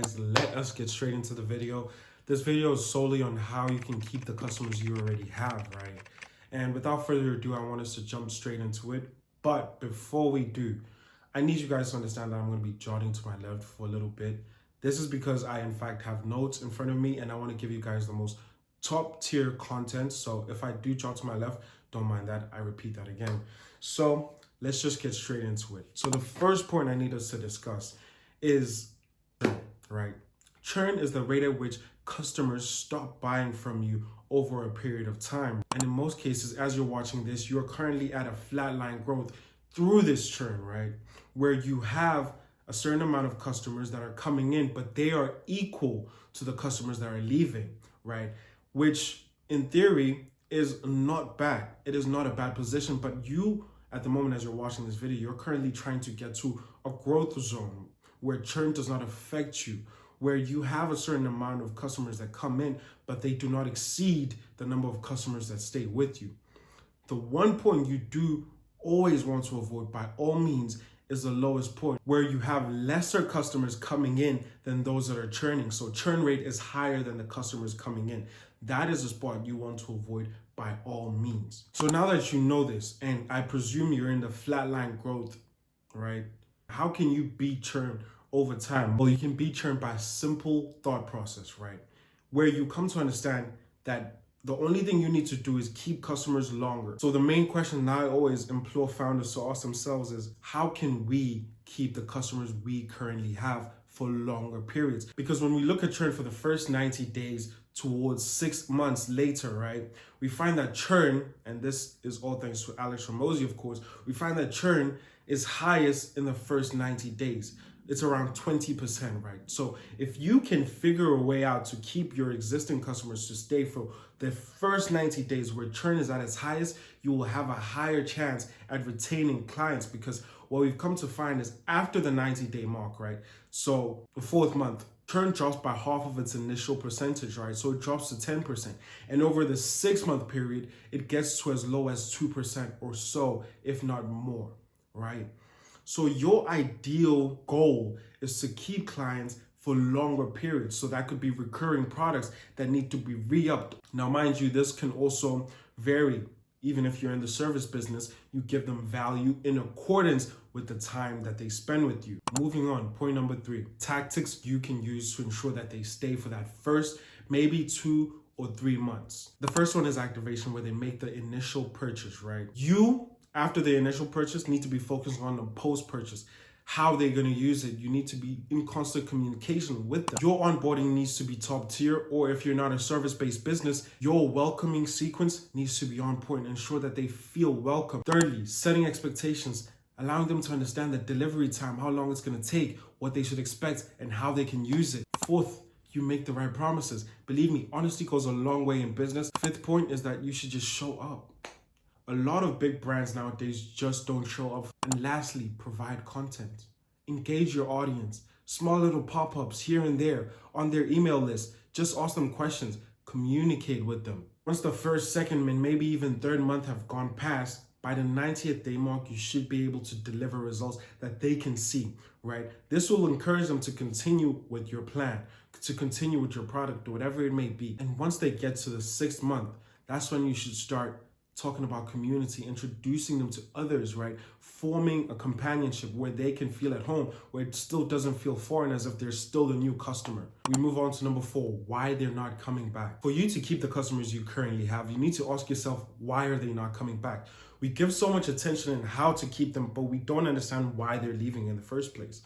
guys, let us get straight into the video. This video is solely on how you can keep the customers you already have, right? And without further ado, I want us to jump straight into it. But before we do, I need you guys to understand that I'm going to be jotting to my left for a little bit. This is because I, in fact, have notes in front of me and I want to give you guys the most top tier content. So if I do jot to my left, don't mind that. I repeat that again. So let's just get straight into it. So the first point I need us to discuss is churn, right? Churn is the rate at which customers stop buying from you over a period of time. And in most cases, as you're watching this, you're currently at a flatline growth through this churn, right? Where you have a certain amount of customers that are coming in, but they are equal to the customers that are leaving, right? Which in theory is not bad. It is not a bad position, but you, at the moment as you're watching this video, you're currently trying to get to a growth zone where churn does not affect you, where you have a certain amount of customers that come in, but they do not exceed the number of customers that stay with you. The one point you do always want to avoid by all means is the lowest point, where you have lesser customers coming in than those that are churning. So churn rate is higher than the customers coming in. That is a spot you want to avoid by all means. So now that you know this, and I presume you're in the flatline growth, right? How can you beat churn over time? Well, you can beat churn by a simple thought process, right? Where you come to understand that the only thing you need to do is keep customers longer. So the main question that I always implore founders to ask themselves is, how can we keep the customers we currently have for longer periods? Because when we look at churn for the first 90 days towards 6 months later, right, we find that churn, and this is all thanks to Alex Ramosi, of course, we find that churn is highest in the first 90 days. It's around 20%, right? So if you can figure a way out to keep your existing customers to stay for the first 90 days where churn is at its highest, you will have a higher chance at retaining clients, because what we've come to find is after the 90-day mark, right? So the fourth month, churn drops by half of its initial percentage, right? So it drops to 10%. And over the 6-month period, it gets to as low as 2% or so, if not more, right? So your ideal goal is to keep clients for longer periods. So that could be recurring products that need to be re-upped. Now, mind you, this can also vary. Even if you're in the service business, you give them value in accordance with the time that they spend with you. Moving on, point number 3, tactics you can use to ensure that they stay for that first, maybe 2 or 3 months. The first one is activation, where they make the initial purchase, right? You, after the initial purchase, need to be focused on the post-purchase. How they're going to use it. You need to be in constant communication with them. Your onboarding needs to be top tier, or if you're not a service-based business, your welcoming sequence needs to be on point. Ensure that they feel welcome. Thirdly, setting expectations, allowing them to understand the delivery time, how long it's going to take, what they should expect, and how they can use it. Fourth, you make the right promises. Believe me, honesty goes a long way in business. Fifth point is that you should just show up. A lot of big brands nowadays just don't show up. And lastly, provide content. Engage your audience. Small little pop-ups here and there on their email list. Just ask them questions. Communicate with them. Once the first, second, and maybe even third month have gone past, by the 90th day mark, you should be able to deliver results that they can see, right? This will encourage them to continue with your plan, to continue with your product, or whatever it may be. And once they get to the 6th month, that's when you should start talking about community, introducing them to others, right? Forming a companionship where they can feel at home, where it still doesn't feel foreign, as if they're still the new customer. We move on to number 4, why they're not coming back. For you to keep the customers you currently have, you need to ask yourself, why are they not coming back? We give so much attention in how to keep them, but we don't understand why they're leaving in the first place.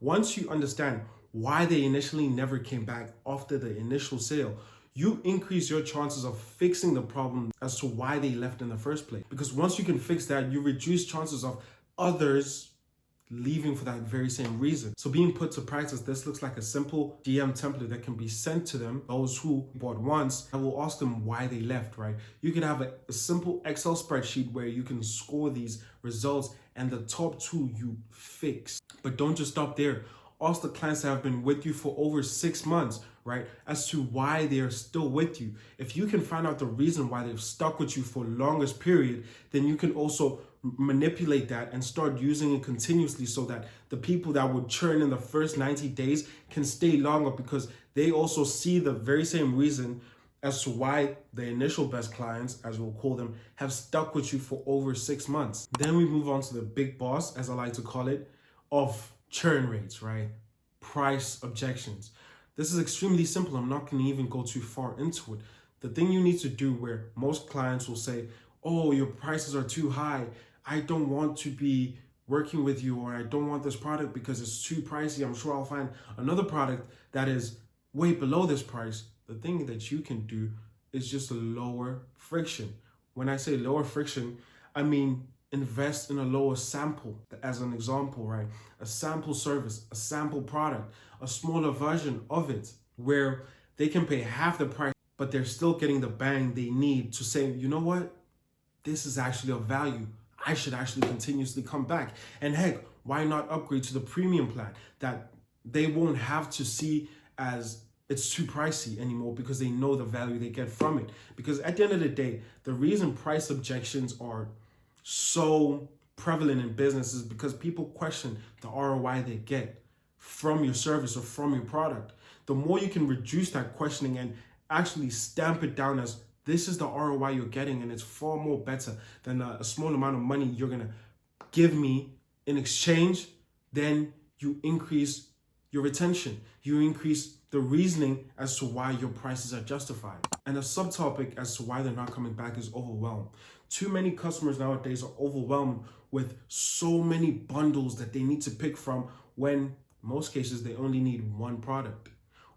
Once you understand why they initially never came back after the initial sale, you increase your chances of fixing the problem as to why they left in the first place. Because once you can fix that, you reduce chances of others leaving for that very same reason. So being put to practice, this looks like a simple DM template that can be sent to them, those who bought once, and will ask them why they left, right? You can have a simple Excel spreadsheet where you can score these results and the top 2 you fix. But don't just stop there. Ask the clients that have been with you for over 6 months, right, as to why they are still with you. If you can find out the reason why they've stuck with you for longest period, then you can also manipulate that and start using it continuously so that the people that would churn in the first 90 days can stay longer, because they also see the very same reason as to why the initial best clients, as we'll call them, have stuck with you for over 6 months. Then we move on to the big boss, as I like to call it, of churn rates, right? Price objections. This is extremely simple. I'm not going to even go too far into it. The thing you need to do, where most clients will say, oh, your prices are too high, I don't want to be working with you, or I don't want this product because it's too pricey, I'm sure I'll find another product that is way below this price. The thing that you can do is just a lower friction. When I say lower friction, I mean invest in a lower sample. As an example, right? A sample service, a sample product, a smaller version of it, where they can pay half the price, but they're still getting the bang they need to say, you know what? This is actually of value. I should actually continuously come back. And heck, why not upgrade to the premium plan that they won't have to see as it's too pricey anymore, because they know the value they get from it. Because at the end of the day, the reason price objections are so prevalent in business is because people question the ROI they get from your service or from your product. The more you can reduce that questioning and actually stamp it down as this is the ROI you're getting, and it's far more better than a small amount of money you're gonna give me in exchange, then you increase your retention. You increase the reasoning as to why your prices are justified. And a subtopic as to why they're not coming back is overwhelm. Too many customers nowadays are overwhelmed with so many bundles that they need to pick from, when in most cases they only need one product.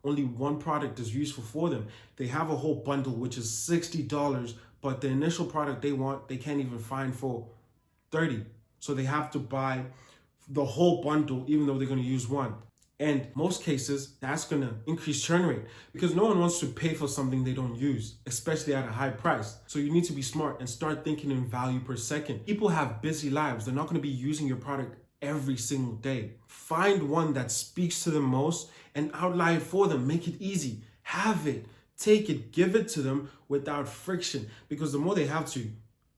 Only one product is useful for them. They have a whole bundle which is $60, but the initial product they want, they can't even find for $30. So they have to buy the whole bundle even though they're going to use one. And most cases, that's going to increase churn rate, because no one wants to pay for something they don't use, especially at a high price. So you need to be smart and start thinking in value per second. People have busy lives. They're not going to be using your product every single day. Find one that speaks to them most and outline it for them. Make it easy. Have it. Take it. Give it to them without friction. Because the more they have to,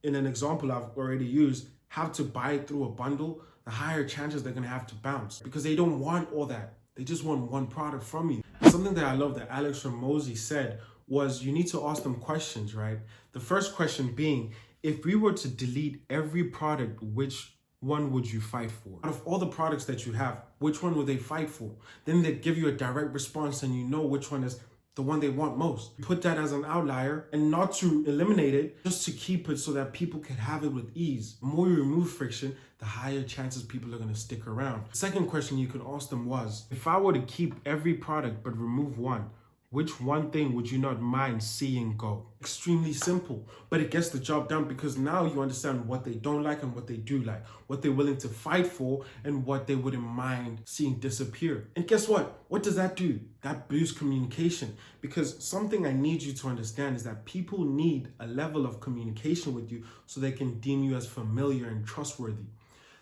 in an example I've already used, have to buy it through a bundle, the higher chances they're going to have to bounce, because they don't want all that. They just want one product from you. Something that I love that Alex Ramosi said was you need to ask them questions, right? The first question being, if we were to delete every product, which one would you fight for? Out of all the products that you have, which one would they fight for? Then they'd give you a direct response and you know which one is the one they want most. Put that as an outlier, and not to eliminate it, just to keep it so that people can have it with ease. The more you remove friction, the higher chances people are going to stick around. The second question you could ask them was, if I were to keep every product but remove one, which one thing would you not mind seeing go? Extremely simple, but it gets the job done, because now you understand what they don't like and what they do like, what they're willing to fight for and what they wouldn't mind seeing disappear. And guess what? What does that do? That boosts communication, because something I need you to understand is that people need a level of communication with you so they can deem you as familiar and trustworthy.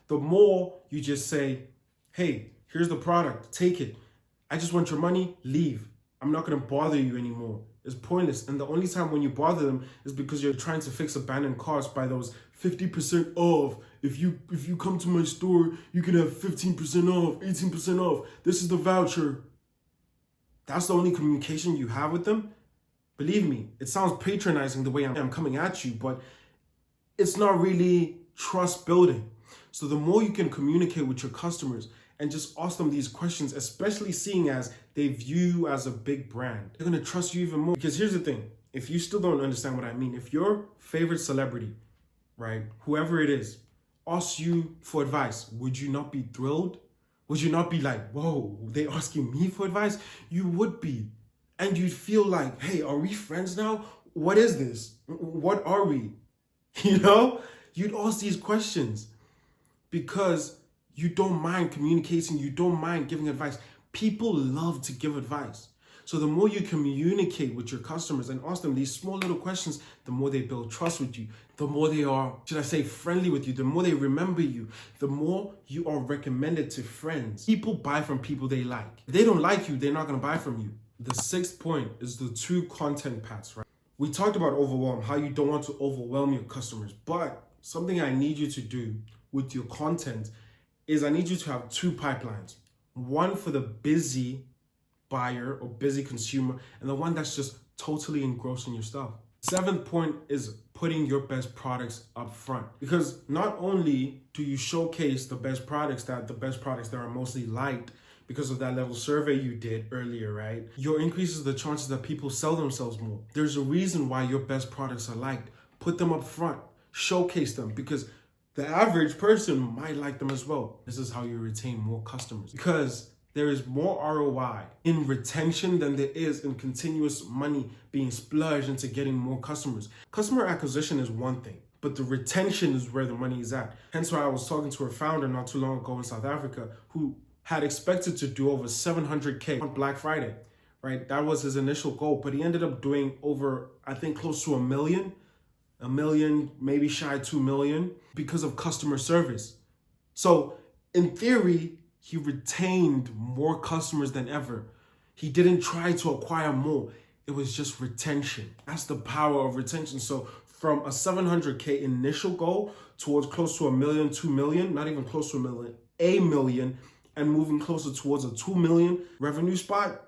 The more you just say, hey, here's the product, take it. I just want your money, leave. I'm not going to bother you anymore. It's pointless. And the only time when you bother them is because you're trying to fix abandoned carts by those 50% off. If you come to my store, you can have 15% off, 18% off. This is the voucher. That's the only communication you have with them. Believe me, it sounds patronizing the way I'm coming at you, but it's not really trust building. So the more you can communicate with your customers and just ask them these questions, especially seeing as they view you as a big brand, they're going to trust you even more. Because here's the thing, if you still don't understand what I mean, if your favorite celebrity, right, whoever it is, asks you for advice, would you not be thrilled? Would you not be like, whoa, they asking me for advice? You would be. And you'd feel like, hey, are we friends now? What is this? What are we? You know, you'd ask these questions because you don't mind communicating. You don't mind giving advice. People love to give advice. So the more you communicate with your customers and ask them these small little questions, the more they build trust with you, the more they are, should I say, friendly with you, the more they remember you, the more you are recommended to friends. People buy from people they like. If they don't like you, they're not going to buy from you. The sixth point is the 2 content paths, right? We talked about overwhelm, how you don't want to overwhelm your customers, but something I need you to do with your content is I need you to have two pipelines. One for the busy buyer or busy consumer, and the one that's just totally engrossed in your stuff. Seventh point is putting your best products up front, because not only do you showcase the best products that are mostly liked because of that level survey you did earlier, right? Your increases the chances that people sell themselves more. There's a reason why your best products are liked. Put them up front, showcase them, because the average person might like them as well. This is how you retain more customers, because there is more ROI in retention than there is in continuous money being splurged into getting more customers. Customer acquisition is one thing, but the retention is where the money is at. Hence why I was talking to a founder not too long ago in South Africa who had expected to do over 700K on Black Friday, right? That was his initial goal, but he ended up doing over, I think, close to a million, maybe shy of 2 million because of customer service. So in theory, he retained more customers than ever. He didn't try to acquire more. It was just retention. That's the power of retention. So from a 700K initial goal towards close to a million, 2 million, not even close to a million, and moving closer towards a 2 million revenue spot,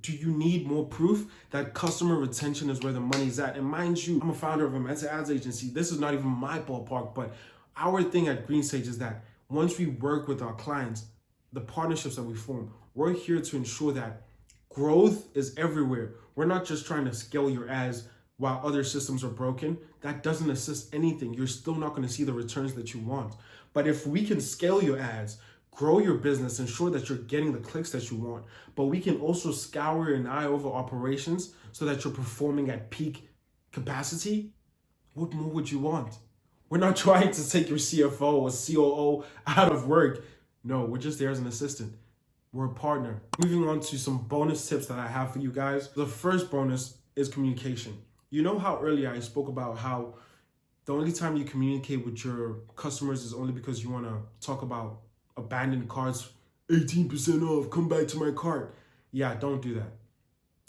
do you need more proof that customer retention is where the money's at? And mind you, I'm a founder of a mental ads agency. This is not even my ballpark, but our thing at Green Sage is that once we work with our clients, the partnerships that we form, we're here to ensure that growth is everywhere. We're not just trying to scale your ads while other systems are broken. That doesn't assist anything. You're still not going to see the returns that you want. But if we can scale your ads, grow your business, ensure that you're getting the clicks that you want, but we can also scour an eye over operations so that you're performing at peak capacity, what more would you want? We're not trying to take your CFO or COO out of work. No, we're just there as an assistant. We're a partner. Moving on to some bonus tips that I have for you guys. The first bonus is communication. You know how earlier I spoke about how the only time you communicate with your customers is only because you want to talk about abandoned carts, 18% off, come back to my cart. Yeah, don't do that.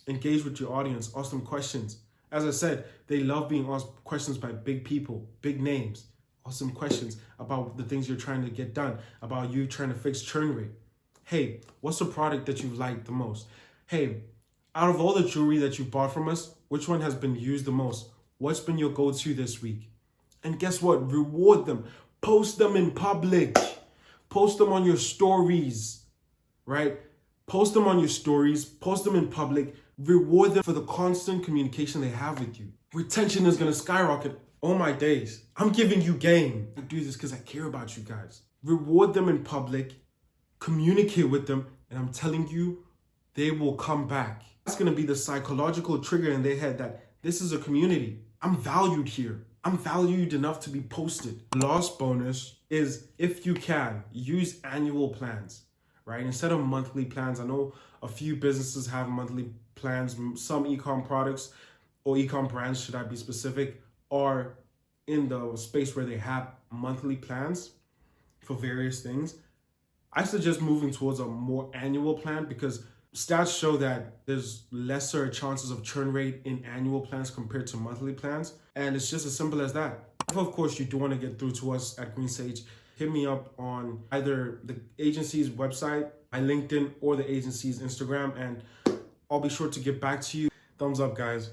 Engage with your audience, ask them questions. As I said, they love being asked questions by big people, big names. Ask them questions about the things you're trying to get done, about you trying to fix churn rate. Hey, what's the product that you've liked the most? Hey, out of all the jewelry that you bought from us, which one has been used the most? What's been your go-to this week? And guess what? Reward them. Post them in public. Post them on your stories, right? Post them on your stories. Post them in public. Reward them for the constant communication they have with you. Retention is going to skyrocket. Oh my days. I'm giving you game. I do this because I care about you guys. Reward them in public. Communicate with them. And I'm telling you, they will come back. That's going to be the psychological trigger in their head that this is a community. I'm valued here. I'm valued enough to be posted. Last bonus is, if you can, use annual plans, right? Instead of monthly plans. I know a few businesses have monthly plans. Some ecom products or ecom brands, should I be specific, are in the space where they have monthly plans for various things. I suggest moving towards a more annual plan because stats show that there's lesser chances of churn rate in annual plans compared to monthly plans. And it's just as simple as that. If, of course, you do want to get through to us at Green Sage, hit me up on either the agency's website, my LinkedIn, or the agency's Instagram, and I'll be sure to get back to you. Thumbs up, guys.